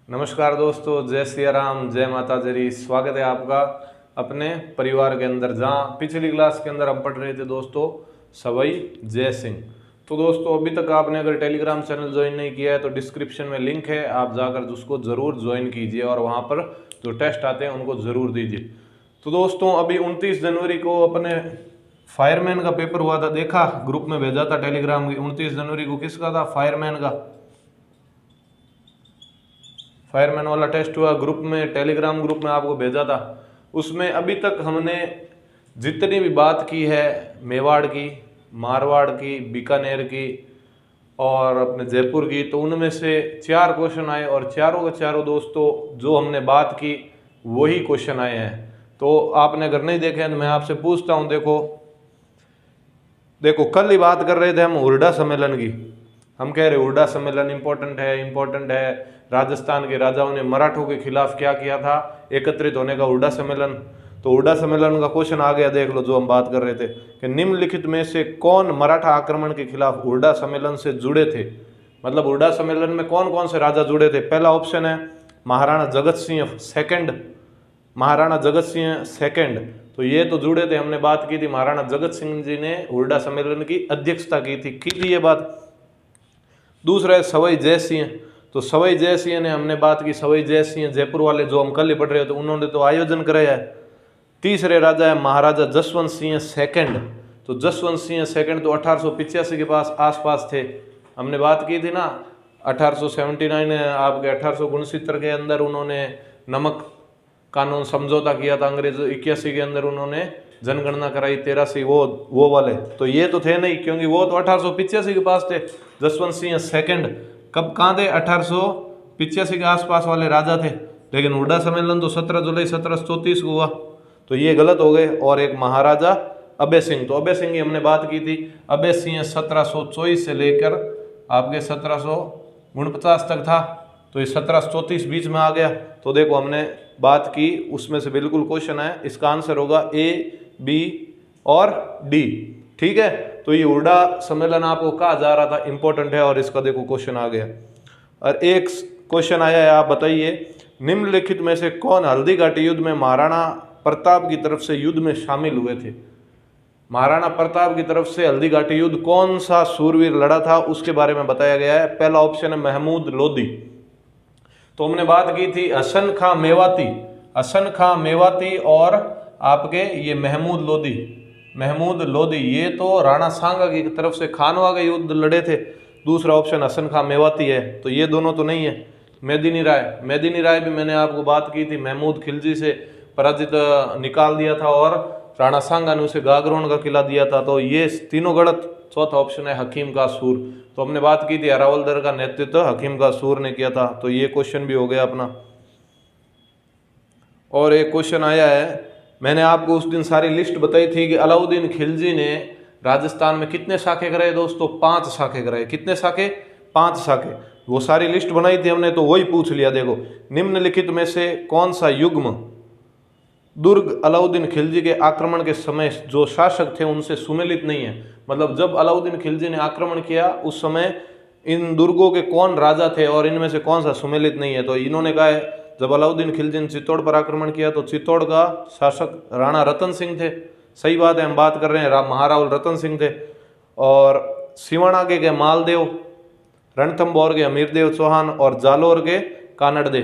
नमस्कार दोस्तों, जय सिया राम, जय माता जरी। स्वागत है आपका अपने परिवार के अंदर, जहाँ पिछली क्लास के अंदर हम पढ़ रहे थे दोस्तों सवाई जय सिंह। तो दोस्तों अभी तक आपने अगर टेलीग्राम चैनल ज्वाइन नहीं किया है तो डिस्क्रिप्शन में लिंक है, आप जाकर उसको ज़रूर ज्वाइन कीजिए और वहाँ पर जो टेस्ट आते हैं उनको ज़रूर दीजिए। तो दोस्तों अभी 29 जनवरी को अपने फायरमैन का पेपर हुआ था, देखा ग्रुप में भेजा था टेलीग्राम की। 29 जनवरी को किसका था? फायरमैन का। फायरमैन वाला टेस्ट हुआ ग्रुप में, टेलीग्राम ग्रुप में आपको भेजा था। उसमें अभी तक हमने जितनी भी बात की है मेवाड़ की, मारवाड़ की, बीकानेर की और अपने जयपुर की, तो उनमें से 4 क्वेश्चन आए और चारों के चारों दोस्तों जो हमने बात की वही क्वेश्चन आए हैं। तो आपने अगर नहीं देखे हैं तो मैं आपसे पूछता हूँ, देखो कल ही बात कर रहे थे हम हुरडा सम्मेलन की। हम कह रहे हुरडा सम्मेलन इम्पोर्टेंट है। राजस्थान के राजाओं ने मराठों के खिलाफ क्या किया था, एकत्रित होने का हुरडा सम्मेलन। तो हुरडा सम्मेलन का क्वेश्चन आ गया, देख लो जो हम बात कर रहे थे कि निम्नलिखित में से कौन मराठा आक्रमण के खिलाफ हुरडा सम्मेलन से जुड़े थे। मतलब हुरडा सम्मेलन में कौन कौन से राजा जुड़े थे। पहला ऑप्शन है महाराणा जगत सिंह सेकंड, महाराणा जगत सिंह सेकंड, तो ये तो जुड़े थे, हमने बात की थी। महाराणा जगत सिंह जी ने हुरडा सम्मेलन की अध्यक्षता की थी ये बात। दूसरा है सवाई जय सिंह, तो सवाई जय सिंह ने हमने बात की, सवाई जय सिंह जयपुर वाले जो हम कल ही पढ़ रहे थे उन्होंने तो आयोजन कराया है। तीसरे राजा है महाराजा जसवंत सिंह सेकंड, तो जसवंत सिंह सेकंड तो 1885 के पास आसपास थे, हमने बात की थी ना। 1879 आपके 1869 के अंदर उन्होंने नमक कानून समझौता किया था अंग्रेज। 81 के अंदर उन्होंने जनगणना कराई, 83 वो वाले तो ये तो थे नहीं, क्योंकि वो तो 1885 के पास थे। जसवंत सिंह सेकंड कब कहाँ थे? 1885 के आसपास वाले राजा थे। लेकिन हुरडा सम्मेलन तो 17 जुलाई 1734 को हुआ, तो ये गलत हो गए। और एक महाराजा अभय सिंह, तो अभय सिंह की हमने बात की थी। अभय सिंह 1724 से लेकर आपके 1749 तक था, तो ये 1734 बीच में आ गया। तो देखो हमने बात की, उसमें से बिल्कुल क्वेश्चन है, इसका आंसर होगा ए, बी और डी। ठीक है, तो ये हुरडा सम्मेलन आपको कहा जा रहा था इंपॉर्टेंट है और इसका देखो क्वेश्चन आ गया। और एक क्वेश्चन आया है, आप बताइए निम्नलिखित में से कौन हल्दी घाटी युद्ध में महाराणा प्रताप की तरफ से युद्ध में शामिल हुए थे। महाराणा प्रताप की तरफ से हल्दी घाटी युद्ध कौन सा सूरवीर लड़ा था उसके बारे में बताया गया है। पहला ऑप्शन है महमूद लोधी, तो हमने बात की थी हसन खां मेवाती, हसन खां मेवाती और आपके ये महमूद लोधी ये तो राणा सांगा की तरफ से खानवा का युद्ध लड़े थे। दूसरा ऑप्शन हसन खां मेवाती है, तो ये दोनों तो नहीं है। मेदिनी राय भी मैंने आपको बात की थी, महमूद खिलजी से पराजित निकाल दिया था और राणा सांगा ने उसे गागरोन का किला दिया था, तो ये तीनों गलत। चौथा ऑप्शन है हकीम का सूर, तो हमने बात की थी अरावलदर का नेतृत्व हकीम का सूर ने किया था, तो ये क्वेश्चन भी हो गया अपना। और एक क्वेश्चन आया है, मैंने आपको उस दिन सारी लिस्ट बताई थी कि अलाउद्दीन खिलजी ने राजस्थान में कितने साखे कराए दोस्तों? 5 साखे कराए। कितने साखे? 5 साखे। वो सारी लिस्ट बनाई थी हमने, तो वही पूछ लिया। देखो निम्नलिखित में से कौन सा युग्म दुर्ग अलाउद्दीन खिलजी के आक्रमण के समय जो शासक थे उनसे सुमेलित नहीं है। मतलब जब अलाउद्दीन खिलजी ने आक्रमण किया उस समय इन दुर्गों के कौन राजा थे और इनमें से कौन सा सुमेलित नहीं है। तो इन्होंने कहा है जब अलाउद्दीन खिलजी ने चित्तौड़ पर आक्रमण किया तो चित्तौड़ का शासक राणा रतन सिंह थे। सही बात है, हम बात कर रहे हैं महारावल रतन सिंह थे। और सिवाना के मालदेव, रणथंभौर के अमीरदेव चौहान और जालोर के कानड़दे।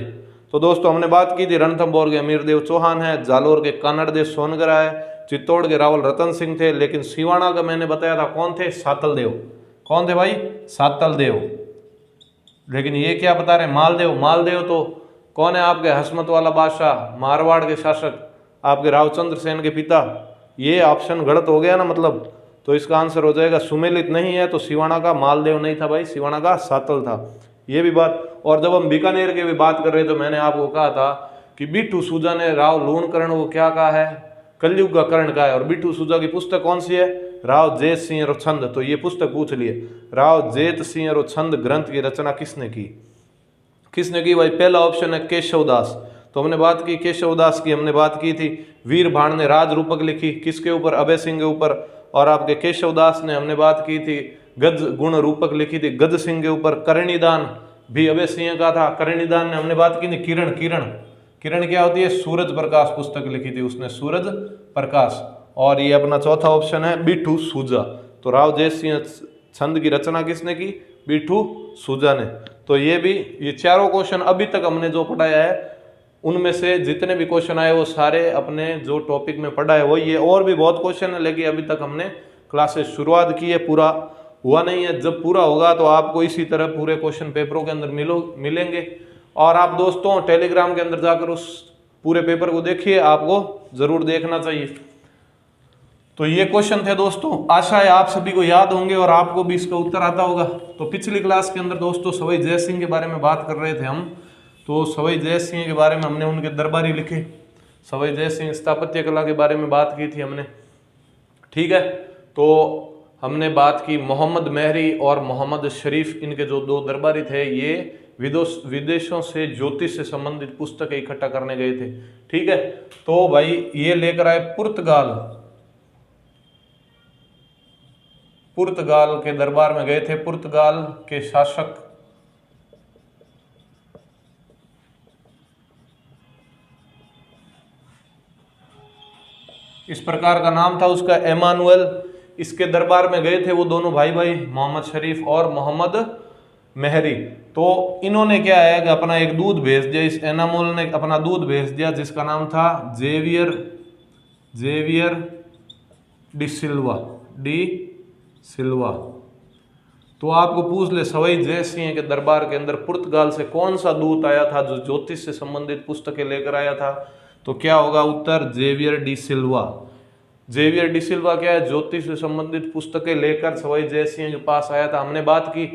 तो दोस्तों हमने बात की थी रणथंभौर के अमीरदेव चौहान है, जालोर के कानड़देव सोनगरा है, चित्तौड़ के रावल रतन सिंह थे। लेकिन सिवाना का मैंने बताया था कौन थे? सातल देव। कौन थे भाई? सातल देव। लेकिन ये क्या बता रहे? मालदेव तो कौन है? आपके हसमत वाला बादशाह, मारवाड़ के शासक, आपके रावचंद्र सेन के पिता। ये ऑप्शन गलत हो गया ना, मतलब तो इसका आंसर हो जाएगा सुमेलित नहीं है, तो सिवाना का मालदेव नहीं था भाई, सिवाना का सातल था। ये भी बात। और जब हम बीकानेर की भी बात कर रहे तो मैंने आपको कहा था कि बिट्ठू सूजा ने राव लूणकरण को क्या कहा है? कलयुग का कर्ण का है। और बिट्ठू सूजा की पुस्तक कौन सी है? राव जेत सिंह रो छंद। तो ये पुस्तक पूछ लिए, राव जेत सिंह रो छंद ग्रंथ की रचना किसने की भाई? पहला ऑप्शन है केशवदास, तो हमने बात की केशवदास की, हमने बात की थी। वीर भाण ने राज रूपक लिखी, किसके ऊपर? अभय सिंह के ऊपर। और आपके केशवदास ने हमने बात की थी गज गुण रूपक लिखी थी गज सिंह के ऊपर। करणीदान भी अभय सिंह का था। करणीदान ने हमने बात की थी। किरण किरण किरण क्या होती है? सूरज प्रकाश पुस्तक लिखी थी उसने, सूरज प्रकाश। और ये अपना चौथा ऑप्शन है बिट्ठू सूजा। तो राव जयसिंह छंद की रचना किसने की? बिट्ठू सूजा ने। तो ये चारों क्वेश्चन अभी तक हमने जो पढ़ाया है उनमें से जितने भी क्वेश्चन आए वो सारे अपने जो टॉपिक में पढ़ा है वही है। और भी बहुत क्वेश्चन है लेकिन अभी तक हमने क्लासेस शुरुआत की है, पूरा हुआ नहीं है। जब पूरा होगा तो आपको इसी तरह पूरे क्वेश्चन पेपरों के अंदर मिलेंगे। और आप दोस्तों टेलीग्राम के अंदर जाकर उस पूरे पेपर को देखिए, आपको जरूर देखना चाहिए। तो ये क्वेश्चन थे दोस्तों, आशा है आप सभी को याद होंगे और आपको भी इसका उत्तर आता होगा। तो पिछली क्लास के अंदर दोस्तों सवाई जय सिंह के बारे में बात कर रहे थे हम। तो सवाई जय सिंह के बारे में हमने उनके दरबारी लिखे, सवाई जय सिंह स्थापत्य कला के बारे में बात की थी हमने, ठीक है। तो हमने बात की मोहम्मद मेहरी और मोहम्मद शरीफ, इनके जो दो दरबारी थे ये विदेशों से ज्योतिष से संबंधित पुस्तकें इकट्ठा करने गए थे, ठीक है। तो भाई ये लेकर आए पुर्तगाल के दरबार में गए थे। पुर्तगाल के शासक इस प्रकार का नाम था उसका, एमानुएल। इसके दरबार में गए थे वो दोनों भाई मोहम्मद शरीफ और मोहम्मद मेहरी। तो इन्होंने क्या है कि अपना एक दूध भेज दिया, इस एनामोल ने अपना दूध भेज दिया जिसका नाम था जेवियर डी सिल्वा। तो आपको पूछ ले सवाई जय सिंह के दरबार के अंदर पुर्तगाल से कौन सा दूत आया था जो ज्योतिष से संबंधित पुस्तकें लेकर आया था, तो क्या होगा उत्तर? जेवियर डी सिल्वा। जेवियर डी सिल्वा क्या है? ज्योतिष से संबंधित पुस्तकें लेकर सवाई जय सिंह के पास आया था। हमने बात की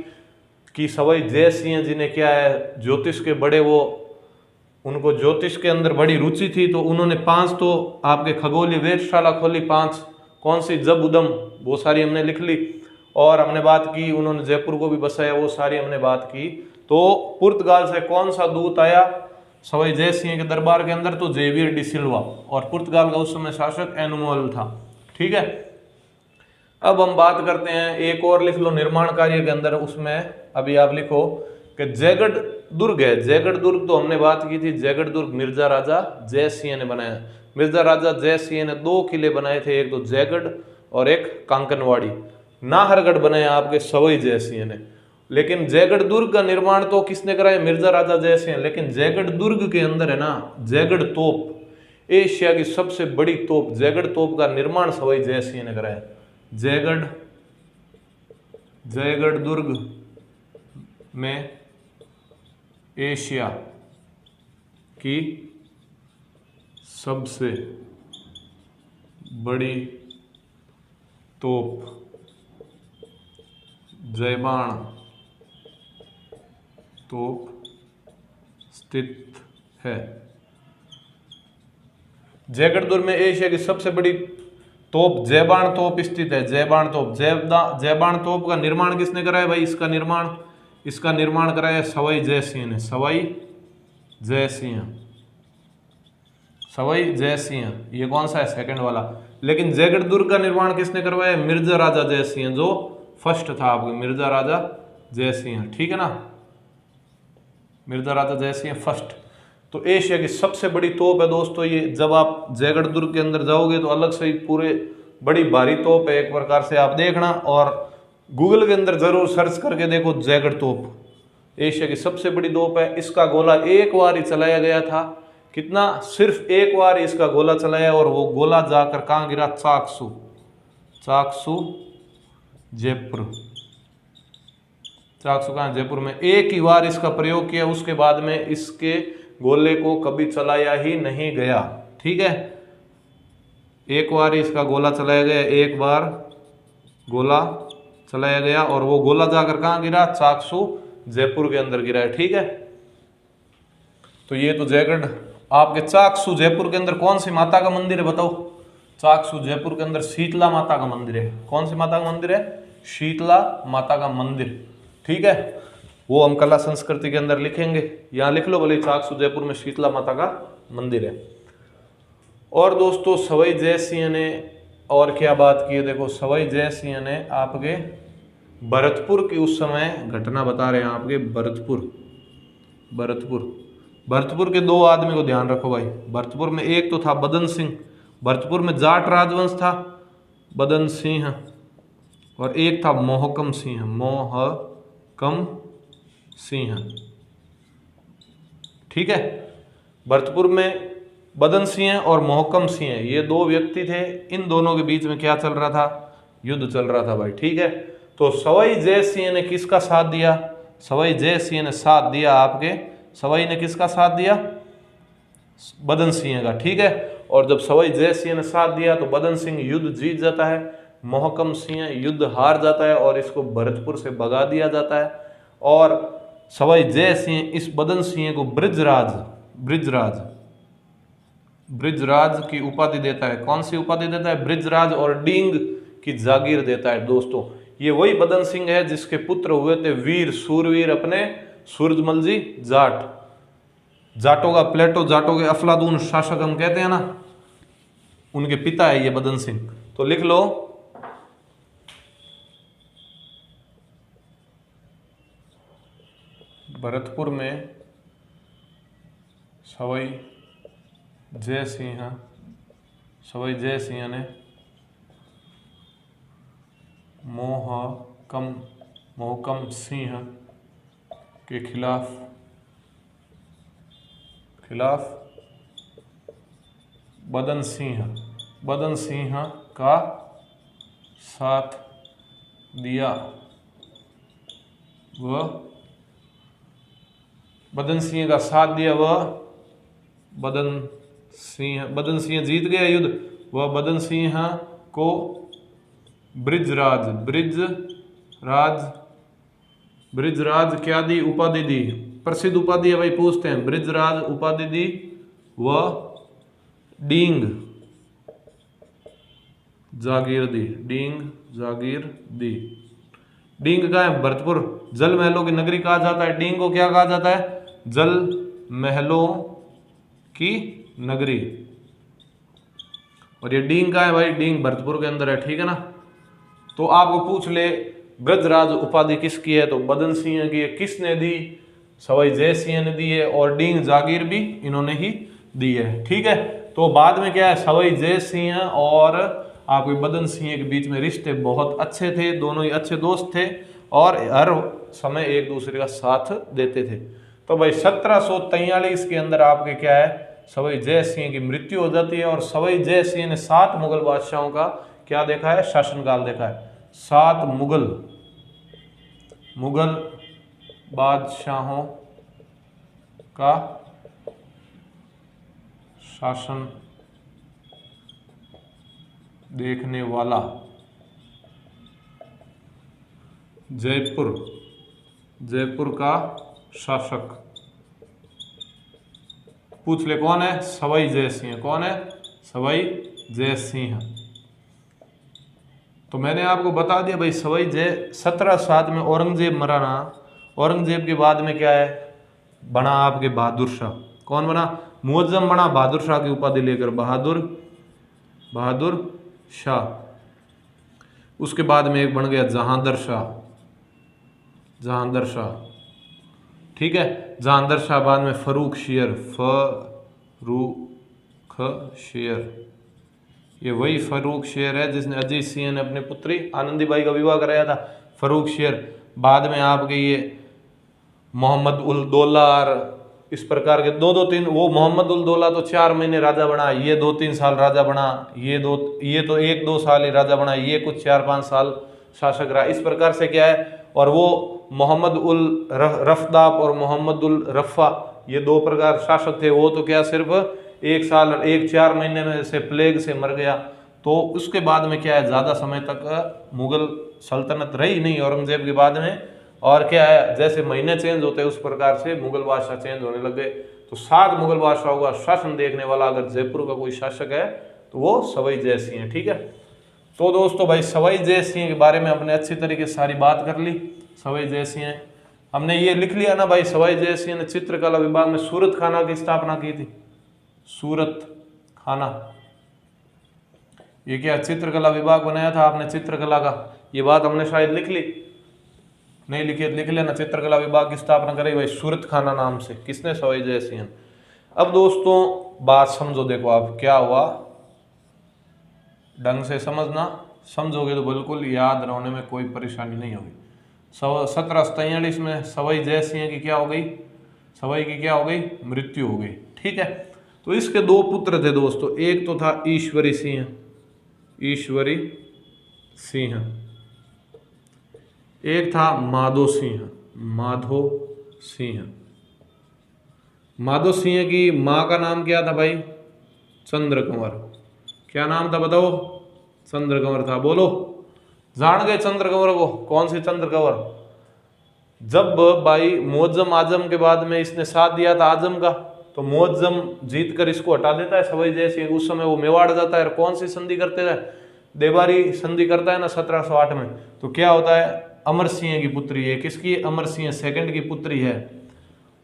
कि सवाई जय सिंह जी ने क्या है, ज्योतिष के बड़े उनको ज्योतिष के अंदर बड़ी रुचि थी। तो उन्होंने 5 तो आपके खगोलीय वेधशाला खोली, 5 कौन सी? जब उदम, वो सारी हमने लिख ली। और हमने बात की उन्होंने जयपुर को भी बसाया, वो सारी हमने बात की। तो पुर्तगाल से कौन सा दूत आया सवाई जय सिंह के दरबार के अंदर? तो जेवियर डी सिल्वा। और पुर्तगाल का उस समय शासक एनुमोल था, ठीक है। अब हम बात करते हैं, एक और लिख लो निर्माण कार्य के अंदर, उसमें अभी आप लिखो कि जयगढ़ दुर्ग है। जयगढ़ दुर्ग तो हमने बात की थी, जयगढ़ दुर्ग मिर्जा राजा जय सिंह ने बनाया। मिर्जा राजा जय सिंह ने 2 किले बनाए थे, एक तो जयगढ़ और एक कांकनवाड़ी। नाहरगढ़ बनाया आपके सवाई जय सिंह ने। लेकिन जयगढ़ दुर्ग का निर्माण तो किसने कराया? मिर्जा राजा जय सिंह। लेकिन जयगढ़ दुर्ग के अंदर है ना जयगढ़ तोप, एशिया की सबसे बड़ी तोप, जयगढ़ तोप का निर्माण सवाई जय सिंह ने कराया। जयगढ़ दुर्ग में एशिया की सबसे बड़ी तोप जयबाण तोप स्थित है। जयगढ़ दुर्ग में एशिया की सबसे बड़ी तोप जयबाण तोप स्थित है। जयबाण तोप का निर्माण किसने कराया भाई? इसका निर्माण कराया सवाई जय सिंह ने। सवाई जय सिंह, ये कौन सा है? सेकंड वाला। लेकिन जयगढ़ दुर्ग का निर्माण किसने करवाया? मिर्जा राजा जय सिंह, जो फर्स्ट था आपको, मिर्जा राजा जय सिंह, ठीक है ना। मिर्जा राजा जय सिंह फर्स्ट। तो एशिया की सबसे बड़ी तोप है दोस्तों ये। जब आप जयगढ़ दुर्ग के अंदर जाओगे तो अलग से ही पूरे बड़ी भारी तोप है, एक प्रकार से आप देखना। और गूगल के अंदर जरूर सर्च करके देखो जयगढ़ तोप, एशिया की सबसे बड़ी तोप है। इसका गोला एक बार ही चलाया गया था। कितना? सिर्फ एक बार इसका गोला चलाया, और वो गोला जाकर कहाँ गिरा? चाकसू जयपुर। चाकसू कहाँ? जयपुर में। एक ही बार इसका प्रयोग किया, उसके बाद में इसके गोले को कभी चलाया ही नहीं गया, ठीक है। एक बार इसका गोला चलाया गया, एक बार गोला चलाया गया, और वो गोला जाकर कहाँ गिरा? चाकसू जयपुर के अंदर गिरा है, ठीक है। तो ये तो जयगढ़। आपके चाकसू जयपुर के अंदर कौन सी माता का मंदिर है बताओ? चाकसू जयपुर के अंदर शीतला माता का मंदिर है। कौन सी माता का मंदिर है? शीतला माता का मंदिर, ठीक है। वो हम कला संस्कृति के अंदर लिखेंगे, यहाँ लिख लो भले, चाकसू जयपुर में शीतला माता का मंदिर है। और दोस्तों सवाई जय सिंह ने और क्या बात की है? देखो सवाई जय सिंह ने आपके भरतपुर की उस समय घटना बता रहे हैं आपके, भरतपुर भरतपुर। भरतपुर के दो आदमी को ध्यान रखो भाई। भरतपुर में एक तो था बदन सिंह, भरतपुर में जाट राजवंश था, बदन सिंह, और एक था मोहकम सिंह, मोहकम सिंह। ठीक है, भरतपुर में बदन सिंह और मोहकम सिंह ये दो व्यक्ति थे। इन दोनों के बीच में क्या चल रहा था? युद्ध चल रहा था भाई। ठीक है, तो सवाई जय सिंह ने किसका साथ दिया? सवाई जय सिंह ने साथ दिया आपके, सवाई ने किसका साथ दिया? बदन सिंह का। ठीक है, और जब सवाई जय सिंह ने साथ दिया तो बदन सिंह युद्ध जीत जाता है, मोहकम सिंह युद्ध हार जाता है और इसको भरतपुर से भगा दिया जाता है। और सवाई जय सिंह इस बदन सिंह को ब्रिजराज की उपाधि देता है। कौन सी उपाधि देता है? ब्रिजराज, और डींग की जागीर देता है। दोस्तों, ये वही बदन सिंह है जिसके पुत्र हुए थे वीर सूरवीर अपने सूरजमल जी जाट। जाटों का प्लेटो, जाटों के अफलातून शासक हम कहते हैं ना, उनके पिता है ये बदन सिंह। तो लिख लो, भरतपुर में सवाई जय सिंह ने मोहकम सिंह के खिलाफ बदन सिंह का साथ दिया। वह बदन सिंह का साथ दिया, वह बदन सिंह जीत गया युद्ध। वह बदन सिंह को ब्रिजराज क्या दी? उपाधि दी। प्रसिद्ध उपाधि है भाई, पूछते हैं। ब्रिजराज उपाधि दी, वह डींग जागीर दी। डींग का है भरतपुर, जल महलों की नगरी कहा जाता है। डींग को क्या कहा जाता है? जल महलों की नगरी। और ये डींग का है भाई, डींग भरतपुर के अंदर है। ठीक है ना। तो आपको पूछ ले ब्रजराज उपाधि किसकी है, तो बदन सिंह की है। किसने दी? सवाई जय सिंह ने दी है, और डींग जागीर भी इन्होंने ही दी है। ठीक है, तो बाद में क्या है, सवाई जय सिंह और आपके बदन सिंह के बीच में रिश्ते बहुत अच्छे थे, दोनों ही अच्छे दोस्त थे और हर समय एक दूसरे का साथ देते थे। तो भाई 1743 के अंदर आपके क्या है, सवाई जय सिंह की मृत्यु हो जाती है और सवाई जय सिंह ने 7 मुगल बादशाहों का क्या देखा है, शासनकाल देखा है। 7 मुगल बादशाहों का शासन देखने वाला जयपुर का शासक पूछ ले कौन है, सवाई जय सिंह। कौन है? सवाई जय सिंह। तो मैंने आपको बता दिया भाई, सवाई जय 1707 में औरंगजेब मरा ना, औरंगजेब के बाद में क्या है, बना आपके बहादुर शाह। कौन बना? मुअज्जम बना बहादुर शाह की उपाधि लेकर, बहादुर शाह। उसके बाद में एक बन गया जहांदर शाह। ठीक है, जहांदर शाह बाद में फर्रुख शेर। ये वही फर्रुख शेर है जिसने अजीत सिंह ने अपनी पुत्री आनंदीबाई का विवाह कराया था। फर्रुख शेर बाद में आपके ये मोहम्मद उल दौला, इस प्रकार के 2-3, वो मोहम्मद उल दौला तो 4 महीने राजा बना, ये 2-3 साल राजा बना, ये तो 1-2 साल ही राजा बना, ये कुछ 4-5 साल शासक रहा। इस प्रकार से क्या है, और वो मोहम्मद उल रफदाब और मोहम्मद उल रफ़ा, ये 2 प्रकार शासक थे। वो तो क्या सिर्फ 1 साल 4 महीने में से प्लेग से मर गया। तो उसके बाद में क्या है, ज़्यादा समय तक मुगल सल्तनत रही नहीं औरंगजेब के बाद में। और क्या है, जैसे महीने चेंज होते हैं उस प्रकार से मुगल बादशाह चेंज होने लग गए। तो 7 मुगल बादशाहों का शासन देखने वाला अगर जयपुर का कोई शासक है तो वो सवाई जय सिंह है। ठीक है, तो दोस्तों भाई सवाई जय सिंह के बारे में हमने अच्छी तरीके से सारी बात कर ली। सवाई जय सिंह हमने ये लिख लिया ना भाई, सवाई जय सिंह ने चित्रकला विभाग में सूरत खाना की स्थापना की थी। सूरत खाना, ये क्या चित्रकला विभाग बनाया था आपने चित्रकला का, ये बात हमने शायद लिख ली। नहीं लिखी है लिख लेना। चित्रकला विभाग की स्थापना करी भाई सूरत खाना नाम से, किसने? सवाई जय सिंह। अब दोस्तों बात समझो, देखो आप क्या हुआ, ढंग से समझना, समझोगे तो बिल्कुल याद रहने में कोई परेशानी नहीं होगी। 1743 में सवाई जय सिंह की क्या हो गई? सवाई की क्या हो गई? मृत्यु हो गई। ठीक है, तो इसके दो पुत्र थे दोस्तों, एक तो था ईश्वरी सिंह, ईश्वरी सिंह, एक था माधो सिंह, माधो सिंह। माधो सिंह की माँ का नाम क्या था भाई? चंद्रकंवर। क्या नाम था बताओ? चंद्रकंवर था। बोलो, जान गए चंद्रकंवर को? कौन सी चंद्रकंवर? जब भाई मुअज्जम आजम के बाद में इसने साथ दिया था आजम का, तो मुअज्जम जीत कर इसको हटा देता है सवाई जय सिंह। उस समय वो मेवाड़ जाता है और कौन सी संधि करते हैं? देवारी संधि करता है ना 1708 में। तो क्या होता है? अमर सिंह की पुत्री है। किसकी? अमर सिंह सेकंड की पुत्री है।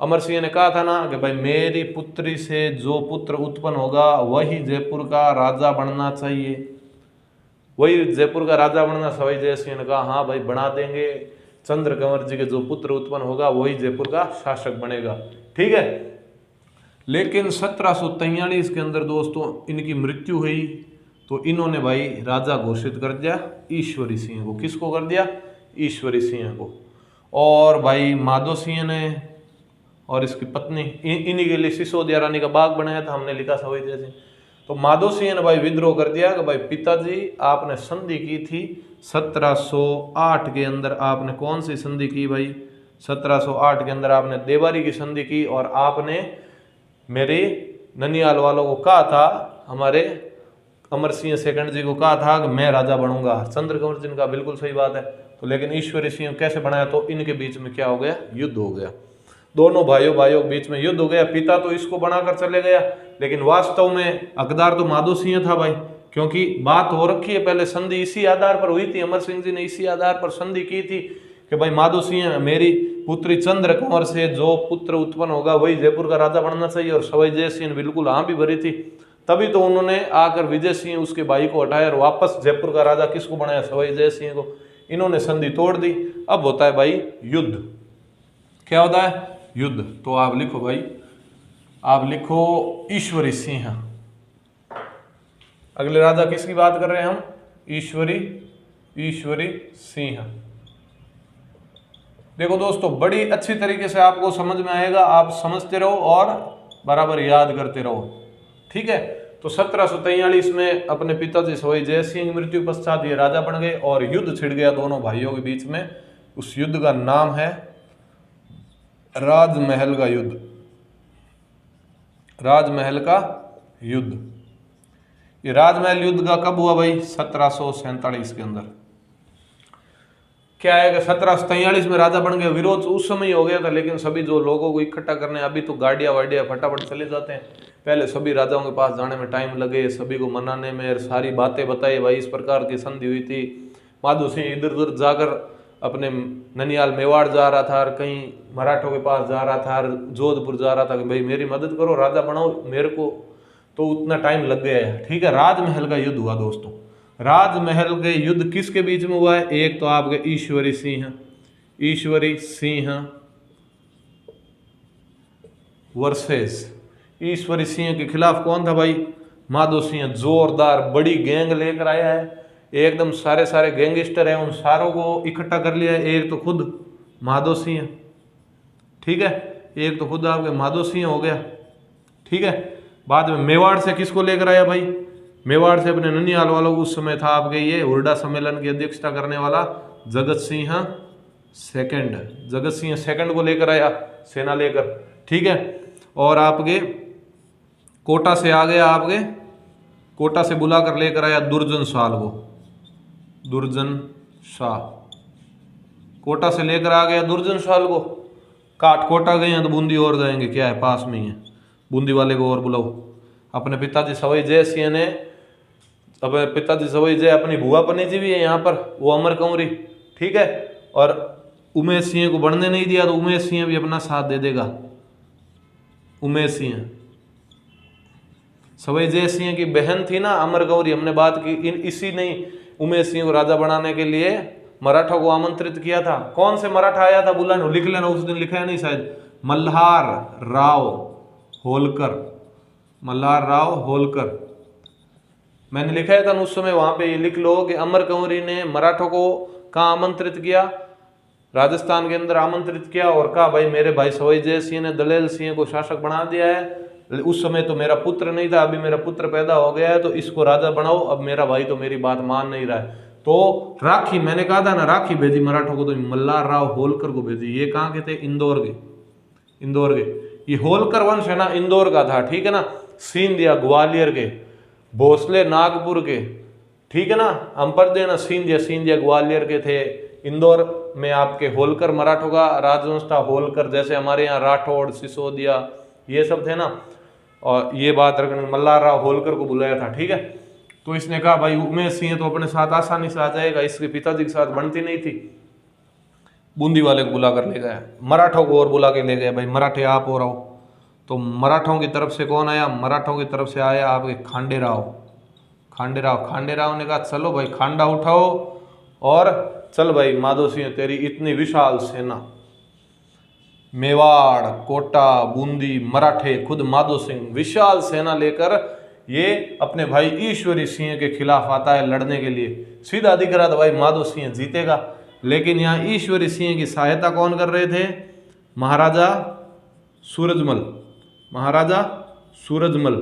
अमर सिंह ने कहा था ना कि भाई मेरी पुत्री से जो पुत्र उत्पन्न होगा वही जयपुर का राजा बनना चाहिए, वही जयपुर का राजा बनना। सवाई जय सिंह ने कहा हाँ भाई बना देंगे, चंद्रकंवर जी के जो पुत्र उत्पन्न होगा वही जयपुर का शासक बनेगा। ठीक है, लेकिन 1743 के अंदर दोस्तों इनकी मृत्यु हुई, तो इन्होंने भाई राजा घोषित कर दिया ईश्वरी सिंह को। किसको कर दिया? ईश्वरी सिंह को। और भाई माधो सिंह ने और इसकी पत्नी इन्हीं के लिए सिसोदिया रानी का बाग बनाया था, हमने लिखा सवाई जय सिंह। तो माधो सिंह ने भाई विद्रोह कर दिया कि भाई पिताजी आपने संधि की थी 1708 के अंदर, आपने कौन सी संधि की भाई? 1708 के अंदर आपने देवारी की संधि की, और आपने मेरे ननियाल वालों को कहा था, हमारे अमर सिंह सेकंड जी को कहा था कि मैं राजा बनूंगा। चंद्रकंवर जी का बिल्कुल सही बात है। तो लेकिन ईश्वरी सिंह कैसे बनाया? तो इनके बीच में क्या हो गया? युद्ध हो गया। दोनों भाइयों के बीच में युद्ध हो गया। पिता तो इसको बनाकर चले गया, लेकिन वास्तव में हकदार तो माधो सिंह था भाई, क्योंकि बात हो रखी है पहले, संधि इसी आधार पर हुई थी। अमर सिंह जी ने इसी आधार पर संधि की थी कि भाई माधो सिंह मेरी पुत्री चंद्रकंवर से जो पुत्र उत्पन्न होगा वही जयपुर का राजा बनना चाहिए। और सवाई जय सिंह बिल्कुल हाँ भी भरी थी। तभी तो उन्होंने आकर विजय सिंह उसके भाई को हटाया और वापस जयपुर का राजा किसको बनाया? सवाई जय सिंह को। इन्होंने संधि तोड़ दी। अब होता है भाई युद्ध। क्या होता है? युद्ध। तो आप लिखो भाई, आप लिखो ईश्वरी सिंह। अगले राजा किसकी बात कर रहे हैं हम? ईश्वरी सिंह। देखो दोस्तों बड़ी अच्छी तरीके से आपको समझ में आएगा, आप समझते रहो और बराबर याद करते रहो। ठीक है, तो 1743 में अपने पिताजी सवाई जय सिंह की मृत्यु पश्चात ये राजा बन गए और युद्ध छिड़ गया दोनों भाइयों के बीच में। उस युद्ध का नाम है राजमहल का युद्ध। राजमहल का युद्ध। ये राजमहल युद्ध का कब हुआ भाई? 1747 के अंदर। क्या है कि 1743 में राजा बन गए। विरोध उस समय ही हो गया था, लेकिन सभी जो लोगों को इकट्ठा करने, अभी तो गाड़ियां वाड़ियां फटाफट चले जाते हैं, पहले सभी राजाओं के पास जाने में टाइम लगे, सभी को मनाने में, सारी बातें बताई भाई इस प्रकार की संधि हुई थी। माधो सिंह इधर उधर जाकर अपने ननियाल मेवाड़ जा रहा था, और कहीं मराठों के पास जा रहा था, और जोधपुर जा रहा था कि भाई मेरी मदद करो, राजा बनाओ मेरे को। तो उतना टाइम लग गया है। ठीक है, राजमहल का युद्ध हुआ दोस्तों। राजमहल के युद्ध किसके बीच में हुआ है? एक तो आपके ईश्वरी सिंह वर्सेस ईश्वरी सिंह के खिलाफ कौन था भाई? माधो सिंह। जोरदार बड़ी गैंग लेकर आया है, एकदम सारे गैंगस्टर हैं, उन सारों को इकट्ठा कर लिया है। एक तो खुद माधो सिंह, ठीक है, एक तो खुद आपके माधो सिंह हो गया। ठीक है, बाद में मेवाड़ से किसको लेकर आया भाई? मेवाड़ से अपने ननिहाल वालों को, उस समय था आपके ये हुरडा सम्मेलन की अध्यक्षता करने वाला जगत सिंह सेकंड को लेकर आया सेना लेकर। ठीक है, और आपके कोटा से आ गया, आपके कोटा से बुलाकर लेकर आया दुर्जन शाह। कोटा से लेकर आ गया दुर्जन शाह को। काट कोटा गए हैं तो बूंदी और जाएंगे, क्या है पास में ही है, बूंदी वाले को और बुलाओ। अपने पिताजी सवाई जय सिंह ने, अपने पिताजी सवाई जय अपनी भुआ पनी जी भी है यहाँ पर, वो अमर कंवरी। ठीक है, और उमेश सिंह को बढ़ने नहीं दिया, तो उमेश सिंह भी अपना साथ दे देगा। उमेश सिंह सवाई जय सिंह की बहन थी ना अमर गौरी, हमने बात की। इसी नहीं उमेश सिंह को राजा बनाने के लिए मराठा को आमंत्रित किया था। कौन से मराठा आया था बुलाने, लिख लेना, उस दिन लिखा है नहीं शायद, मल्हार राव होलकर, मल्हार राव होलकर। मैंने लिखा था उस समय, वहां पे ये लिख लो कि अमर कंवरी ने मराठों को कहाँ आमंत्रित किया, राजस्थान के अंदर आमंत्रित किया और कहा भाई मेरे भाई सवाई जय सिंह ने दलेल सिंह को शासक बना दिया है, उस समय तो मेरा पुत्र नहीं था, अभी मेरा पुत्र पैदा हो गया है तो इसको राजा बनाओ, अब मेरा भाई तो मेरी बात मान नहीं रहा है। तो राखी, मैंने कहा था ना राखी भेजी मराठों को, तो मल्हार राव होलकर को भेजी। ये कहाँ के थे, इंदौर के, इंदौर के। ये होलकर वंश है ना इंदौर का था, ठीक है ना। सिंधिया ग्वालियर के, भोसले नागपुर के, ठीक है ना। अंपरदेना सिंधिया, सिंधिया ग्वालियर के थे। इंदौर में आपके होलकर मराठों का राजवंश था, होलकर, जैसे हमारे यहाँ राठौड़ सिसोदिया ये सब थे ना। और ये बात रखना, मल्हार राव होलकर को बुलाया था, ठीक है। तो इसने कहा भाई उमेश सिंह तो अपने साथ आसानी से आ जाएगा, इसके पिताजी के साथ बनती नहीं थी। बूंदी वाले को बुला कर ले गया, मराठों को और बुला के ले गए, भाई मराठे आप और आओ। तो मराठों की तरफ से कौन आया, मराठों की तरफ से आया आपके खांडेराव। खांडेराव, खांडेराव ने कहा चलो भाई खांडा उठाओ और चल भाई माधो सिंह तेरी इतनी विशाल सेना, मेवाड़ कोटा बूंदी मराठे, खुद माधो सिंह विशाल सेना लेकर ये अपने भाई ईश्वरी सिंह के खिलाफ आता है लड़ने के लिए। सीधा दिख रहा था भाई माधो सिंह जीतेगा, लेकिन यहाँ ईश्वरी सिंह की सहायता कौन कर रहे थे, महाराजा सूरजमल, महाराजा सूरजमल।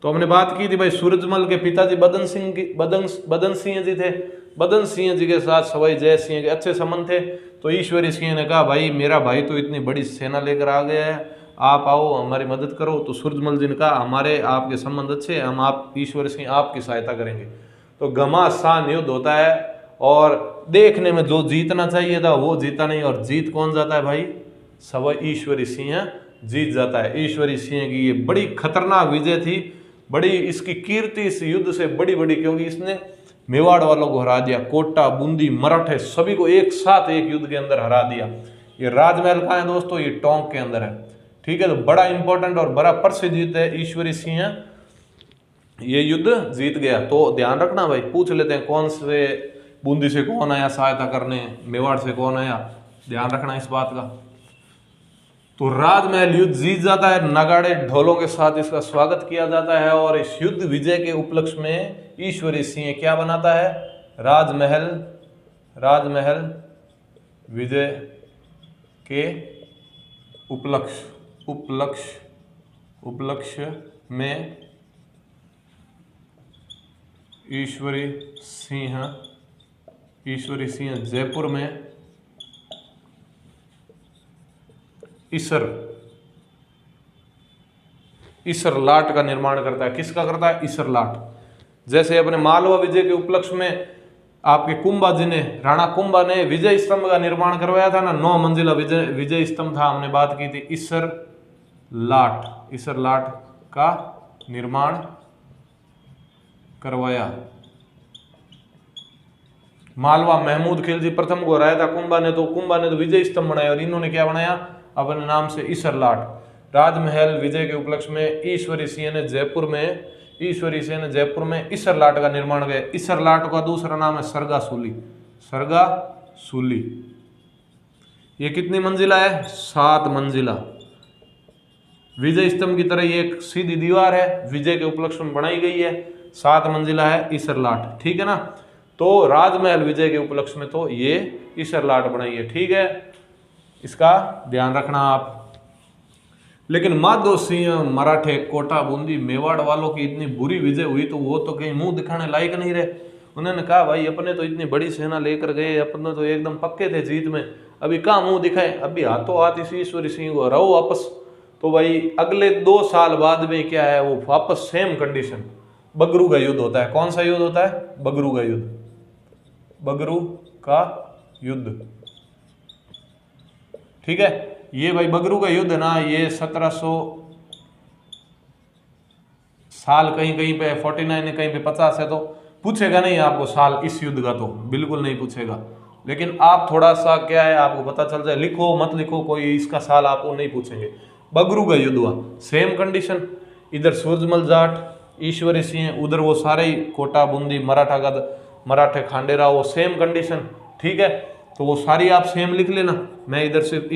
तो हमने बात की थी भाई सूरजमल के पिताजी बदन सिंह की, बदन सिंह जी थे। बदन सिंह जी के साथ सवाई जय सिंह के अच्छे संबंध थे। तो ईश्वरी सिंह ने कहा भाई मेरा भाई तो इतनी बड़ी सेना लेकर आ गया है, आप आओ हमारी मदद करो। तो सूरजमल जी ने कहा हमारे आपके संबंध अच्छे हैं, हम आप ईश्वरी सिंह आपकी सहायता करेंगे। तो घमासान युद्ध होता है और देखने में जो जीतना चाहिए था वो जीता नहीं, और जीत कौन जाता है भाई, सवाई ईश्वरी सिंह जीत जाता है। ईश्वरी सिंह की ये बड़ी खतरनाक विजय थी, बड़ी इसकी कीर्ति इस युद्ध से बड़ी बड़ी, क्योंकि इसने मेवाड़ वालों को हरा दिया, कोटा बूंदी मराठे सभी को एक साथ एक युद्ध के अंदर हरा दिया। ये राजमहल कहाँ है दोस्तों, ये टोंक के अंदर है, ठीक है। तो बड़ा इंपॉर्टेंट और बड़ा प्रसिद्ध युद्ध है, ईश्वरी सिंह ये युद्ध जीत गया। तो ध्यान रखना भाई, पूछ लेते हैं कौन से बूंदी से कौन आया सहायता करने, मेवाड़ से कौन आया, ध्यान रखना इस बात का। तो राजमहल युद्ध जीत जाता है, नगाड़े ढोलों के साथ इसका स्वागत किया जाता है और इस युद्ध विजय के उपलक्ष्य में ईश्वरी सिंह क्या बनाता है, राजमहल, राजमहल विजय के उपलक्ष्य में ईश्वरी सिंह जयपुर में ईसर लाट का निर्माण करता है। किसका करता है, ईसर लाट। जैसे अपने मालवा विजय के उपलक्ष्य में आपके कुंभा जी ने, राणा कुंभा ने विजय स्तंभ का निर्माण करवाया था ना, 9 मंजिला विजय स्तंभ था, हमने बात की थी। ईसर लाट का निर्माण करवाया। मालवा महमूद खिलजी प्रथम को हराया था कुंभा ने, तो कुंभा ने तो विजय स्तंभ बनाया और इन्होंने क्या बनाया अपने नाम से, ईसर लाट। राजमहल विजय के उपलक्ष्य में ईश्वरी सिंह ने जयपुर में ईसर लाट का निर्माण किया। ईसर लाट का दूसरा नाम है सरगासूली। ये कितनी मंजिला है, 7 मंजिला। विजय स्तंभ की तरह ये एक सीधी दीवार है, विजय के उपलक्ष्य में बनाई गई है, 7 मंजिला है ईसर लाट, ठीक है ना। तो राजमहल विजय के उपलक्ष्य में तो ये ईसर लाट बनाई है, ठीक है, इसका ध्यान रखना आप। लेकिन माधो सिंह मराठे कोटा बूंदी मेवाड़ वालों की इतनी बुरी विजय हुई तो वो तो कहीं मुंह दिखाने लायक नहीं रहे। उन्होंने कहा भाई अपने तो इतनी बड़ी सेना लेकर गए, अपने तो एकदम पक्के थे जीत में, अभी कहाँ मुंह दिखाए, अभी हाथों हाथ इस ईश्वरी सिंह को हराओ वापस। तो भाई अगले 2 साल बाद में क्या है, वो वापस सेम कंडीशन, बगरू का युद्ध होता है। कौन सा युद्ध होता है, बगरू का युद्ध, बगरू का युद्ध, ठीक है। ये भाई बगरू का युद्ध है ना, ये 1700 साल कहीं कहीं पे 49 है, कहीं पे 50 है, तो पूछेगा नहीं आपको साल इस युद्ध का, तो बिल्कुल नहीं पूछेगा। लेकिन आप थोड़ा सा क्या है आपको पता चल जाए, लिखो मत लिखो, कोई इसका साल आपको नहीं पूछेंगे। बगरू का युद्ध हुआ, सेम कंडीशन, इधर सूरजमल जाट ईश्वरी सिंह, उधर वो सारे ही कोटा बूंदी मराठा का मराठे खांडेराव, वो सेम कंडीशन, ठीक है। तो वो सारी आप सेम लिख लेना। मैं इधर सिर्फ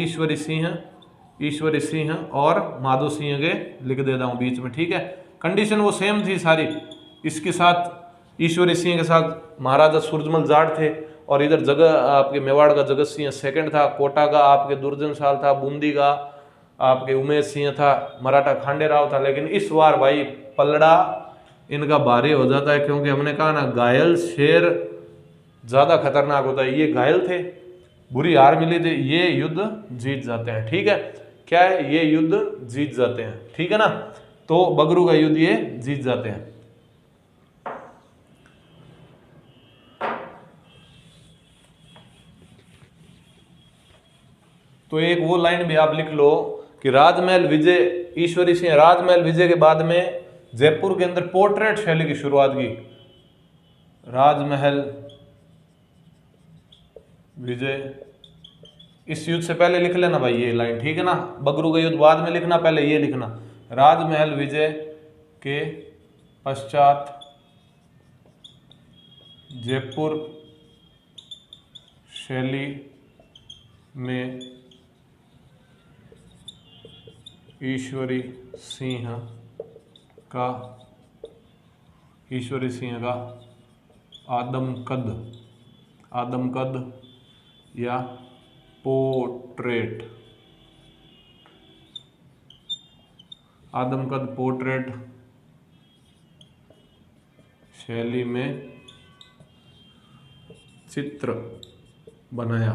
ईश्वरी सिंह और माधो सिंह के लिख देता हूँ बीच में, ठीक है। कंडीशन वो सेम थी सारी। इसके साथ ईश्वरी सिंह के साथ महाराजा सूरजमल जाट थे, और इधर जगह आपके मेवाड़ का जगत सिंह सेकंड था, कोटा का आपके दुर्जन साल था, बूंदी का आपके उमेश सिंह था, मराठा खांडेराव था। लेकिन इस बार भाई पलड़ा इनका भारी हो जाता है, क्योंकि हमने कहा ना घायल शेर ज़्यादा खतरनाक होता है। ये घायल थे, बुरी हार मिली थी, ये युद्ध जीत जाते हैं, ठीक है। क्या है, ये युद्ध जीत जाते हैं, ठीक है ना। तो बगरू का युद्ध ये जीत जाते हैं। तो एक वो लाइन भी आप लिख लो कि राजमहल विजय, ईश्वरी सिंह राजमहल विजय के बाद में जयपुर के अंदर पोर्ट्रेट शैली की शुरुआत की। राजमहल विजय, इस युद्ध से पहले लिख लेना भाई ये लाइन, ठीक है ना। बगरू का युद्ध बाद में लिखना, पहले ये लिखना। राजमहल विजय के पश्चात जयपुर शैली में ईश्वरी सिंह का आदमकद या पोर्ट्रेट शैली में चित्र बनाया।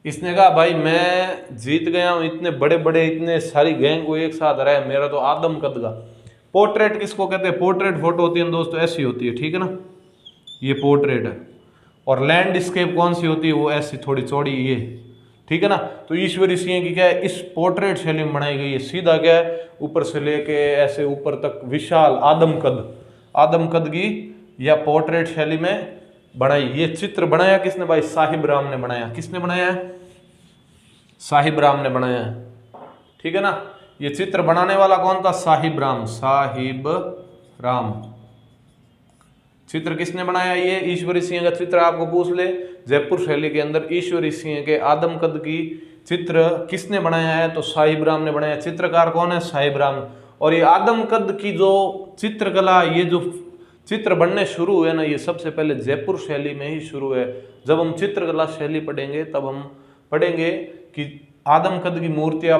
इसने कहा भाई मैं जीत गया हूं, इतने बड़े बड़े इतने सारी गैंग को एक साथ हराया, मेरा तो आदमकद का। पोर्ट्रेट किसको कहते हैं? पोर्ट्रेट फोटो होती है दोस्तों, ऐसी होती है, ठीक है ना, ये पोर्ट्रेट है। और लैंडस्केप कौन सी होती है? वो ऐसी थोड़ी चौड़ी, ये, ठीक है ना। तो ईश्वरी सिंह की क्या है, इस पोर्ट्रेट शैली में बनाई गई है। सीधा क्या है, ऊपर से लेके ऐसे ऊपर तक विशाल आदमकद की या पोर्ट्रेट शैली में बनाई। ये चित्र बनाया किसने भाई? साहिब राम ने बनाया। किसने बनाया है? साहिब राम ने बनाया है, ठीक है ना। ये चित्र बनाने वाला कौन था? साहिब राम। चित्र किसने बनाया? ये ईश्वरी सिंह का चित्र आपको पूछ ले, जयपुर शैली के अंदर ईश्वरी सिंह के आदमकद की चित्र किसने बनाया है? तो साहिब राम ने बनाया। चित्रकार कौन है? साहिब राम। और ये आदमकद की जो चित्रकला, ये जो चित्र बनने शुरू हुए ना, ये सबसे पहले जयपुर शैली में ही शुरू है। जब हम चित्रकला शैली पढ़ेंगे तब हम पढ़ेंगे कि आदमकद की मूर्तियां,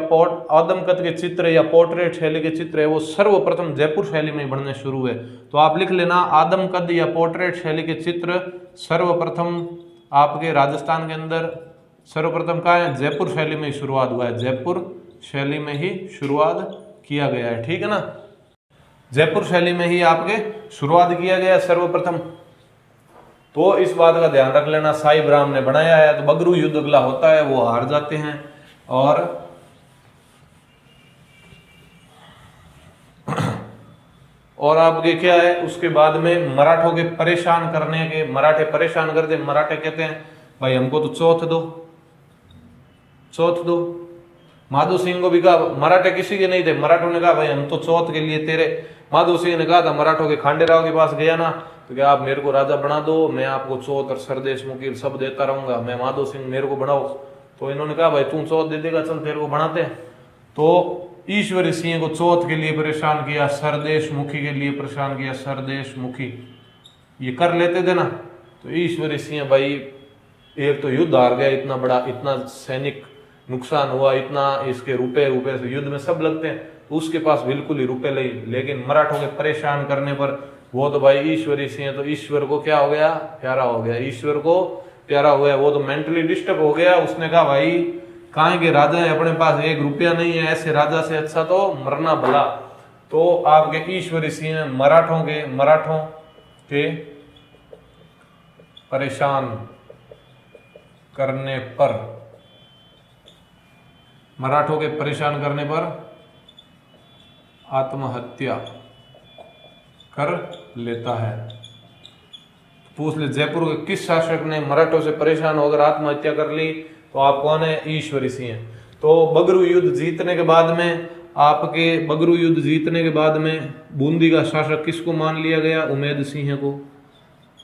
आदमकद के चित्र या पोर्ट्रेट शैली के चित्र है, वो सर्वप्रथम जयपुर शैली में ही बनने शुरू हुए। तो आप लिख लेना, आदमकद या पोर्ट्रेट शैली के चित्र सर्वप्रथम आपके राजस्थान के अंदर सर्वप्रथम कहाँ है? जयपुर शैली में ही शुरुआत हुआ है। जयपुर शैली में ही शुरुआत किया गया है, ठीक है ना। जयपुर शैली में ही आपके शुरुआत किया गया सर्वप्रथम। तो इस बात का ध्यान रख लेना, साहिब राम ने बनाया है। तो बगरू युद्ध अगला होता है, वो हार जाते हैं। और आपके क्या है, उसके बाद में मराठों के परेशान करने के, मराठे परेशान करते, मराठे कहते हैं भाई हमको तो चौथ दो। माधो सिंह को भी कहा, मराठे किसी के नहीं थे, मराठों ने कहा भाई हम तो चौथ के लिए तेरे। माधो सिंह ने कहा था मराठों के खांडेराव के पास गया ना, तो क्या आप मेरे को राजा बना दो, मैं आपको चौथ और सरदेश मुकील सब देता रहूंगा, मैं माधो सिंह, मेरे को बनाओ। तो इन्होंने कहा भाई तू चौथ दे देगा, चल तेरे को बनाते हैं। तो ईश्वरी सिंह को चौथ के लिए परेशान किया, सरदेश मुखी के लिए परेशान किया, सरदेश मुखी ये कर लेते थे ना। तो ईश्वरी सिंह भाई एक तो युद्ध हार गया, इतना बड़ा, इतना सैनिक नुकसान हुआ, इतना इसके रुपए से युद्ध में सब लगते हैं, उसके पास बिल्कुल ही रुपए नहीं। लेकिन मराठों के परेशान करने पर वो तो भाई ईश्वरी सिंह तो ईश्वर को क्या हो गया? प्यारा हो गया। ईश्वर को प्यारा हो गया, वो तो मेंटली डिस्टर्ब हो गया। उसने कहा भाई कहाँ के राजा है, अपने पास एक रुपया नहीं है, ऐसे राजा से अच्छा तो मरना भला। तो आपके ईश्वरी सिंह मराठों के परेशान करने पर आत्महत्या कर लेता है। पूछ ले जयपुर के किस शासक ने मराठों से परेशान होकर आत्महत्या कर ली? तो आप कौन है? ईश्वरी सिंह। तो बगरू युद्ध जीतने के बाद में बूंदी का शासक किसको मान लिया गया? उमेद सिंह को।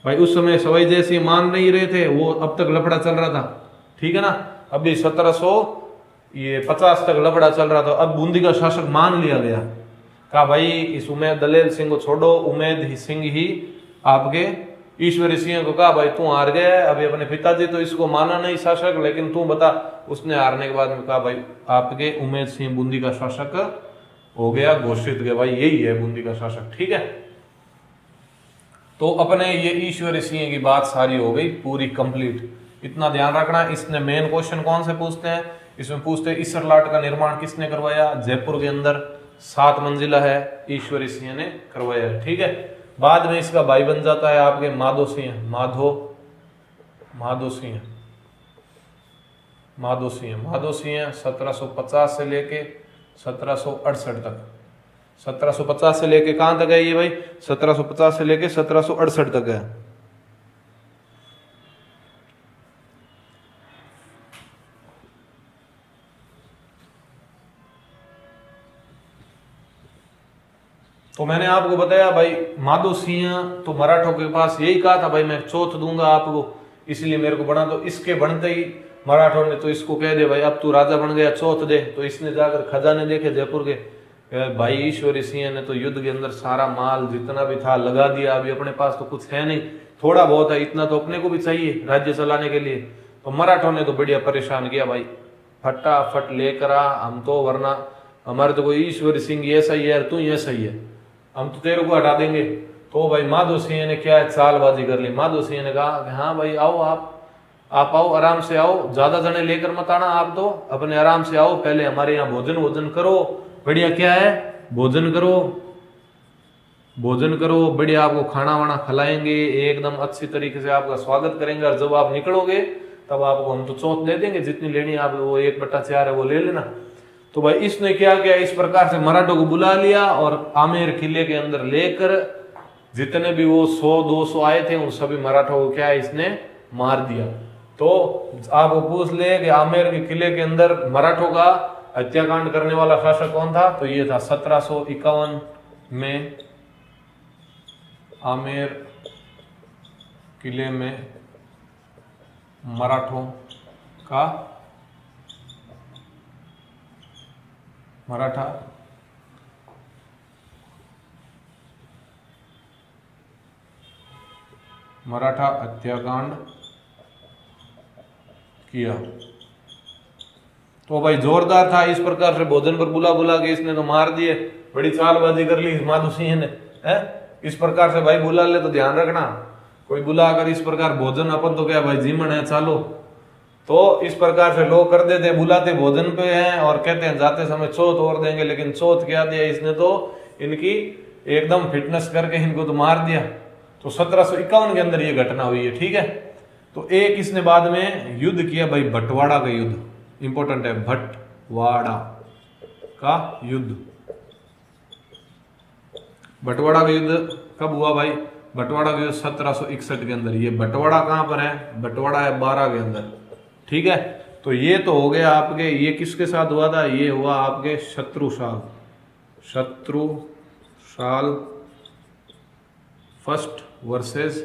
भाई उस समय सवाई जैसी मान नहीं रहे थे, वो अब तक लफड़ा चल रहा था, ठीक है ना। अभी 1750 तक लफड़ा चल रहा था। अब बूंदी का शासक मान लिया गया, कहा भाई इस उमेद दलेल सिंह को छोड़ो, उमेद सिंह ही आपके ईश्वरी सिंह को कहा भाई तू हार गया है। अभी अपने पिताजी तो इसको माना नहीं शासक, लेकिन तू बता। उसने हारने के बाद में कहा भाई आपके उमेद सिंह बूंदी का शासक हो गया, घोषित गया भाई यही है बूंदी का शासक, ठीक है। तो अपने ये ईश्वरी सिंह की बात सारी हो गई पूरी कंप्लीट। इतना ध्यान रखना, इसने मेन क्वेश्चन कौन से पूछते हैं, इसमें पूछते हैं ईसर लाट का निर्माण किसने करवाया, जयपुर के अंदर 7 मंजिला है, ईश्वरी सिंह ने करवाया है, ठीक है। बाद में इसका भाई बन जाता है आपके माधो सिंह, माधो सिंह 1750 से लेके 1768 तक, 1750 से लेके कहां तक है ये भाई, 1750 से लेके 1768 तक है। तो मैंने आपको बताया भाई माधो सिंह तो मराठों के पास यही कहा था भाई मैं चौथ दूंगा आपको, इसलिए मेरे को बना दो। इसके बनते ही मराठों ने तो इसको कह दिया भाई अब तू राजा बन गया, चौथ दे। तो इसने जाकर खजाने देखे जयपुर के, भाई ईश्वरी सिंह ने तो युद्ध के अंदर सारा माल जितना भी था लगा दिया, अभी अपने पास तो कुछ है नहीं, थोड़ा बहुत है, इतना तो अपने को भी चाहिए राज्य चलाने के लिए। तो मराठों ने तो बढ़िया परेशान किया भाई, फटाफट लेकर आ हम तो, वरना हमारे तो कोई ईश्वरी सिंह ऐसा ही है, तू ही ऐसा ही है, हम तो तेरे को हटा देंगे। तो भाई माधो सिंह ने क्या है चालबाजी कर ली। माधो सिंह ने कहा कि हाँ भाई आओ, आप आओ, आराम से आओ, ज्यादा जने लेकर मत आना, आप तो अपने आराम से आओ, पहले हमारे यहाँ भोजन करो, बढ़िया क्या है भोजन करो, बढ़िया आपको खाना वाना खिलाएंगे, एकदम अच्छी तरीके से आपका स्वागत करेंगे, और जब आप निकलोगे तब आपको हम तो चौथ दे देंगे, जितनी लेनी आप वो 1/4 है वो ले लेना। तो भाई इसने क्या किया, इस प्रकार से मराठों को बुला लिया और आमेर किले के अंदर लेकर जितने भी वो 100-200 आए थे उन सभी मराठों को क्या इसने मार दिया। तो आप पूछ ले कि आमेर के किले के अंदर मराठों का हत्याकांड करने वाला शासक कौन था, तो ये था 1751 में आमेर किले में मराठा हत्याकांड किया। तो भाई जोरदार था, इस प्रकार से भोजन पर बुला के इसने तो मार दिए, बड़ी चालबाजी कर ली माधो सिंह ने, है इस प्रकार से भाई बुला ले तो ध्यान रखना, कोई बुला कर इस प्रकार भोजन अपन तो क्या भाई जीवन है चालो, तो इस प्रकार से लोग कर देते बुलाते भोजन पे हैं और कहते हैं जाते समय चौथ और देंगे, लेकिन चौथ क्या दिया इसने तो इनकी एकदम फिटनेस करके इनको तो मार दिया। तो 1751 के अंदर ये घटना हुई है, ठीक है। तो एक इसने बाद में युद्ध किया भाई, बंटवाड़ा का युद्ध, इंपॉर्टेंट है, बंटवाड़ा का युद्ध। बंटवाड़ा का युद्ध कब हुआ भाई, बंटवाड़ा का युद्ध 1761 के अंदर। ये बंटवाड़ा कहां पर है, बंटवाड़ा है 12 के अंदर, ठीक है। तो ये तो हो गया आपके, ये किसके साथ हुआ था, ये हुआ आपके शत्रुसाल फर्स्ट वर्सेस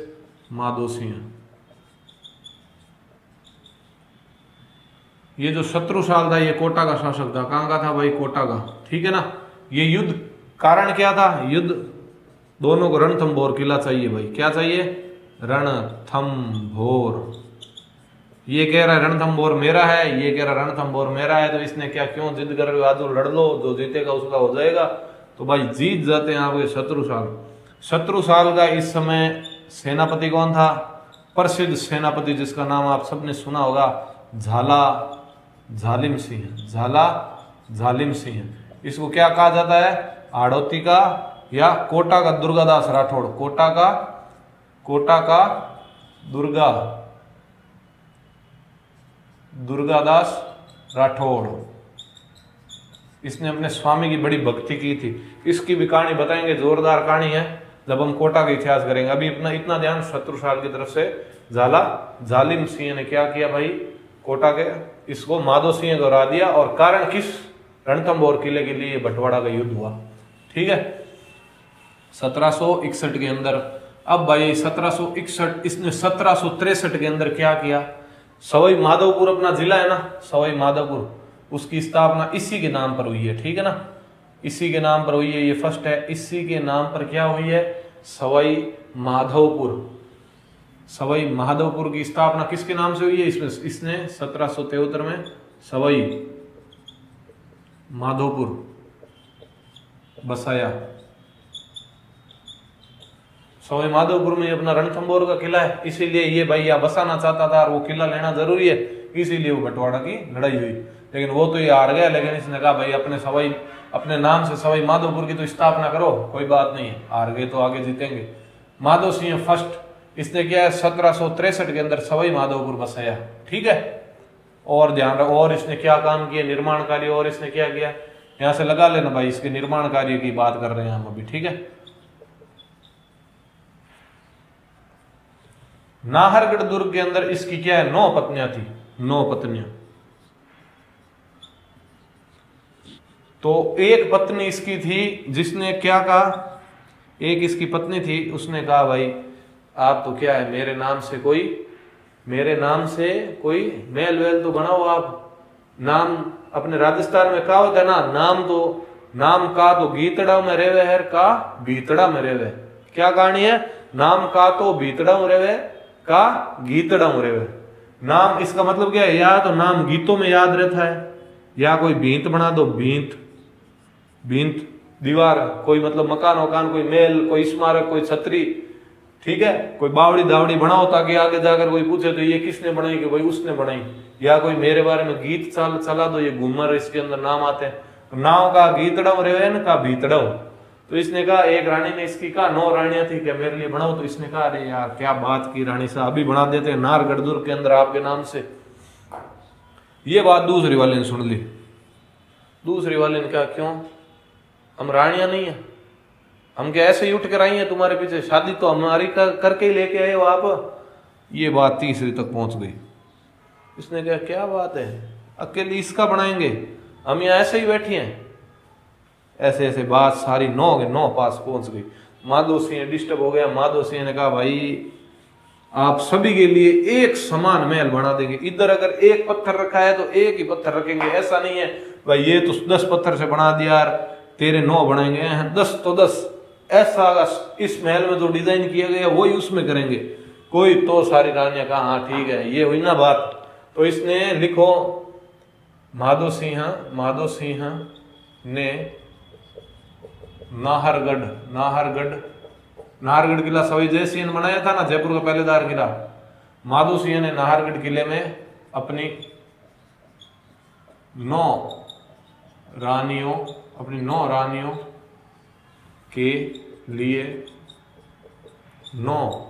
माधो सिंह। ये जो शत्रुसाल था ये कोटा का शासक था, कहां का था भाई, कोटा का, ठीक है ना। ये युद्ध कारण क्या था, युद्ध दोनों को रणथंभौर किला चाहिए भाई, क्या चाहिए, रणथंभौर। ये कह रहा है रणथंभौर मेरा है, ये कह रहा है रणथंभौर मेरा है, तो इसने क्या क्यों जिद कर रहे हो, आज लड़ लो, जो जीतेगा उसका हो जाएगा। तो भाई जीत जाते हैं आपके शत्रुसाल का इस समय सेनापति कौन था, प्रसिद्ध सेनापति जिसका नाम आप सबने सुना होगा, झाला झालिम सिंह। इसको क्या कहा जाता है, हाड़ौती का या कोटा का दुर्गादास राठौड़, कोटा का दुर्गादास राठौड़। इसने अपने स्वामी की बड़ी भक्ति की थी, इसकी भी कहानी बताएंगे, जोरदार कहानी है जब हम कोटा का इतिहास करेंगे। अभी इतना ध्यान, शत्रुसाल की तरफ से झालिम सिंह ने क्या किया भाई, कोटा के इसको माधो सिंह को हरा दिया, और कारण किस, रणथंभौर किले के लिए बंटवाड़ा का युद्ध हुआ, ठीक है। 1761 के अंदर अब भाई 1761 इसने 1763 के अंदर क्या किया, सवाई माधोपुर अपना जिला है ना, सवाई माधोपुर, उसकी स्थापना इसी के नाम पर हुई है, ठीक है ना, इसी के नाम पर हुई है, ये फर्स्ट है, इसी के नाम पर क्या हुई है, सवाई माधोपुर। सवाई माधोपुर की स्थापना किसके नाम से हुई है, इसमें इसने 1773 में सवाई माधोपुर बसाया। सवाई माधोपुर में अपना रणथंभौर का किला है, इसीलिए ये भाई यहाँ बसाना चाहता था और वो किला लेना जरूरी है, इसीलिए वो बंटवारा की लड़ाई हुई। लेकिन वो तो ये हार गया, लेकिन इसने कहा भाई अपने नाम से सवाई माधोपुर की तो स्थापना करो, कोई बात नहीं है, हार गए तो आगे जीतेंगे। माधो सिंह फर्स्ट, इसने क्या है 1763 के अंदर सवाई माधोपुर बसाया, ठीक है। और ध्यान रखो, और इसने क्या काम किया, निर्माण कार्य, और इसने क्या किया, यहां से लगा लेना भाई, इसके निर्माण कार्य की बात कर रहे हैं हम अभी, ठीक है। नाहरगढ़ दुर्ग के अंदर इसकी क्या है, 9 पत्नियां थी, 9 पत्नियां। तो एक पत्नी इसकी थी जिसने क्या कहा, एक इसकी पत्नी थी, उसने कहा भाई आप तो क्या है मेरे नाम से कोई मेल वेल तो बनाओ आप। नाम अपने राजस्थान में कहा होता है ना, नाम का तो गीतड़ा में रेवे है, का भीतड़ा में रेवे। क्या कहानी है, नाम का तो भीतड़ा में रेवे, का गीतड़ा में रेवे। नाम इसका मतलब क्या है, या तो नाम गीतों में याद रहता है, या कोई भींत बना दो, भींत दीवार, कोई मतलब मकान, कोई मेल, कोई स्मारक, कोई छतरी, ठीक है, कोई बावड़ी दावड़ी बनाओ ताकि आगे जाकर कोई पूछे तो ये किसने बनाई, कि भाई उसने बनाई। या कोई मेरे बारे में गीत चला दो, ये घूमर इसके अंदर नाम आते हैं। तो नाव का गीतड़व रेवेन का भीतड़व। तो इसने कहा, एक रानी ने इसकी कहा, 9 रानियां थी, क्या मेरे लिए बनाओ। तो इसने कहा अरे यार क्या बात की रानी साहब, अभी बना देते हैं नाहरगढ़ दुर्ग के अंदर आपके नाम से। ये बात दूसरी वाले ने सुन ली। दूसरी वाले ने कहा क्यों, हम रानियां नहीं है, हम क्या ऐसे ही उठ कर आई हैं तुम्हारे पीछे, शादी तो हमारी करके ही लेके आए हो आप। ये बात तीसरी तक पहुंच गई। इसने कहा क्या बात है, अकेले इसका बनाएंगे, हम यहाँ ऐसे ही बैठे हैं। ऐसे ऐसे बात सारी 9 के 9 पास पहुंच गई। माधो सिंह डिस्टर्ब हो गया। माधो सिंह ने कहा भाई आप सभी के लिए एक समान महल बना देंगे, इधर अगर एक पत्थर रखा है तो एक ही पत्थर रखेंगे, ऐसा नहीं है भाई ये तो 10 पत्थर से बना दिया तेरे 9 बनाएंगे, 10 तो 10। ऐसा इस महल में जो डिजाइन किया गया वही उसमें करेंगे। कोई तो सारी रानियां कहा हाँ ठीक है, ये हुई ना बात। तो इसने लिखो माधो सिंह ने नाहरगढ़ किला सवाई जय सिंह ने बनाया था ना, जयपुर का पहलेदार किला। माधो सिंह ने नाहरगढ़ किले में अपनी 9 रानियों के लिए 9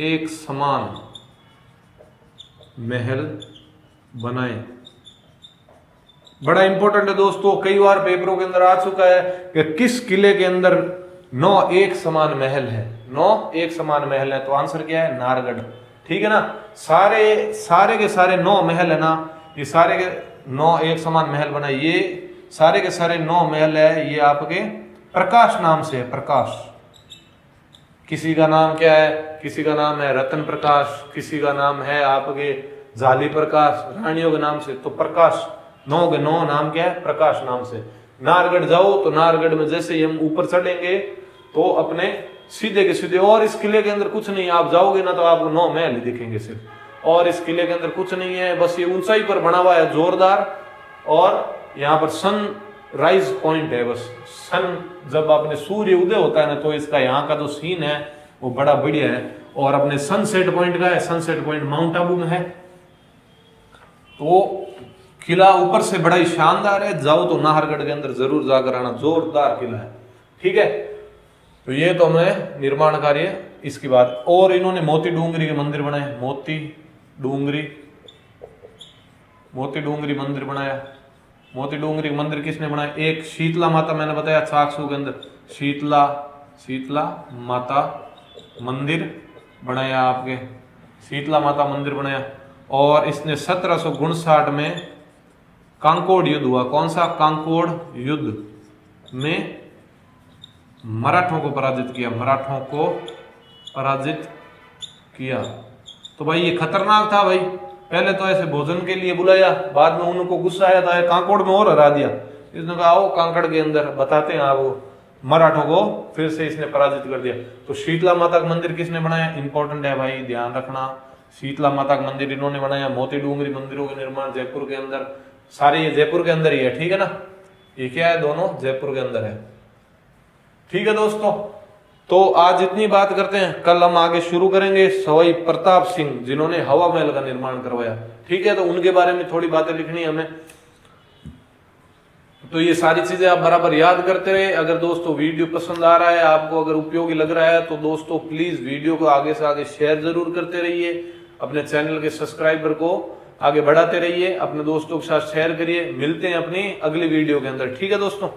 एक समान महल बनाए। बड़ा इंपॉर्टेंट है दोस्तों, कई बार पेपरों के अंदर आ चुका है कि किस किले के अंदर 9 एक समान महल है। 9 एक समान महल है, तो आंसर क्या है, नाहरगढ़। ठीक है ना, सारे के सारे 9 महल है ना, ये सारे के 9 एक समान महल बनाए। ये सारे के सारे 9 महल है, ये आपके प्रकाश नाम से है। प्रकाश, किसी का नाम क्या है, किसी का नाम है रतन प्रकाश, किसी का नाम है आपके जाली प्रकाश, रानियों के नाम से। तो प्रकाश 9 के 9 नाम क्या है, प्रकाश नाम से। नाहरगढ़ जाओ तो नाहरगढ़ में जैसे ही हम ऊपर चढ़ेंगे तो अपने सीधे के सीधे, और इस किले के अंदर कुछ नहीं, आप जाओगे ना तो आपको 9 महल ही दिखेंगे सिर्फ, और इस किले के अंदर कुछ नहीं है, बस ये ऊंचाई पर बना हुआ है जोरदार। और यहाँ पर सन राइज पॉइंट है, बस सन जब अपने सूर्य उदय होता है ना तो इसका यहाँ का जो सीन है वो बड़ा बढ़िया है। और अपने सनसेट पॉइंट का है, सनसेट पॉइंट माउंट आबू में है। तो किला ऊपर से बड़ा ही शानदार है, जाओ तो नाहरगढ़ के अंदर जरूर जाकर आना, जोरदार किला है। ठीक है, तो ये तो हमने निर्माण कार्य इसकी बात। और इन्होंने मोती डूंगरी के मंदिर बनाए, मोती डूंगरी मंदिर बनाया। मोती डूंगरी मंदिर किसने बनाया, एक शीतला माता, मैंने बताया चाकसू के अंदर शीतला माता मंदिर बनाया, आपके शीतला माता मंदिर बनाया। और इसने 1759 में कांकोड़ युद्ध हुआ, कौन सा, कांकोड़ युद्ध में मराठों को पराजित किया, मराठों को पराजित किया। तो भाई ये खतरनाक था भाई। पहले तो ऐसे भोजन के लिए बुलाया, बाद में उनको गुस्सा आया था, कांकोड़ में और हरा दिया। इसने कहा आओ कांकड़ के अंदर बताते हैं आपको, मराठों को फिर से इसने पराजित कर दिया। तो शीतला माता का मंदिर किसने बनाया, इंपॉर्टेंट है भाई, ध्यान रखना। शीतला माता का मंदिर इन्होंने बनाया। मोती डूंगरी मंदिरों के निर्माण जयपुर के अंदर, सारे ये जयपुर के अंदर ही है, ठीक है ना। ये क्या है, दोनों जयपुर के अंदर है, ठीक है दोस्तों। तो आज इतनी बात करते हैं, कल हम आगे शुरू करेंगे सवाई प्रताप सिंह जिन्होंने हवा महल का निर्माण करवाया, ठीक है। तो उनके बारे में थोड़ी बातें लिखनी है हमें। तो ये सारी चीजें आप बराबर याद करते रहे। अगर दोस्तों वीडियो पसंद आ रहा है, आपको अगर उपयोगी लग रहा है, तो दोस्तों प्लीज वीडियो को आगे से आगे शेयर जरूर करते रहिए। अपने चैनल के सब्सक्राइबर को आगे बढ़ाते रहिए, अपने दोस्तों के साथ शेयर करिए। मिलते हैं अपनी अगली वीडियो के अंदर, ठीक है दोस्तों।